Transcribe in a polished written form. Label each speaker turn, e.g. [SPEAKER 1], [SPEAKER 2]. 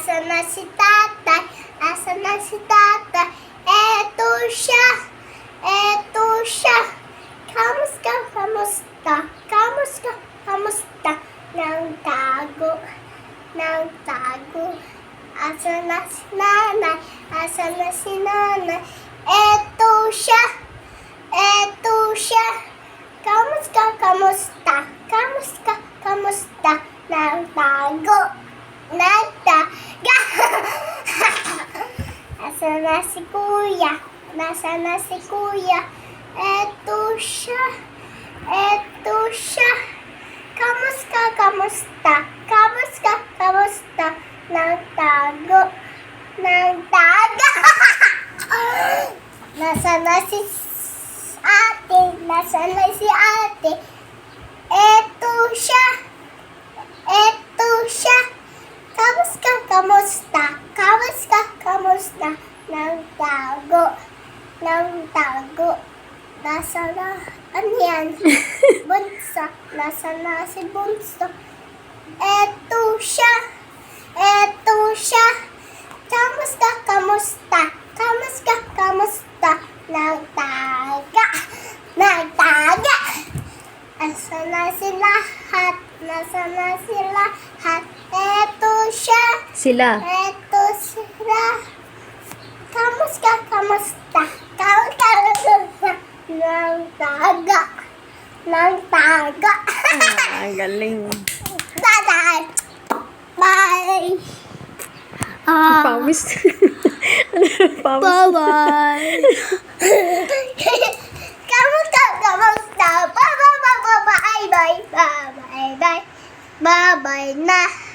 [SPEAKER 1] Asan na si tatay? Asan na si tatay? Eto siya. Eto siya. Kamusta? Kamusta? Kamusta? Kamusta? Nagtago. Nagtago. Asan na si nanay? Asan na si nanay? Eto siya. Eto siya. Kamusta? Kamusta? Kamusta? Kamusta? Nagtago. Nagtaga. Asan na si kuya? Nasaan na si kuya? Eto siya. Eto siya. Kamusta? Kamusta? Kamusta? Kamusta? Nagtago. Nagtaga. Nasaan na si ate? Nasaan na si ate? Eto siya. Eto siya. Kamusta? Kamusta? Kamusta? Kamusta? Nagtago. Nagtago. Nasaan na? Ano yan? Bunso. Nasaan na si Bunso? Eto siya. Eto siya. Kamusta? Kamusta? Kamusta? Kamusta? Nagtaga. Nagtaga. Nasaan na si lahat? Nasaan na si lahat? Eto siya.
[SPEAKER 2] Sila.
[SPEAKER 1] Eto sila. Kamusta? Kamusta? Kamusta? Kamusta? Nagtaga. Nagtaga.
[SPEAKER 2] Ang galing.
[SPEAKER 1] Bye-bye. Bye.
[SPEAKER 2] Pawis. Pawis.
[SPEAKER 1] Bye-bye. Kamusta? Kamusta? Bye-bye. Bye-bye. Bye-bye. Bye-bye. Bye-bye na.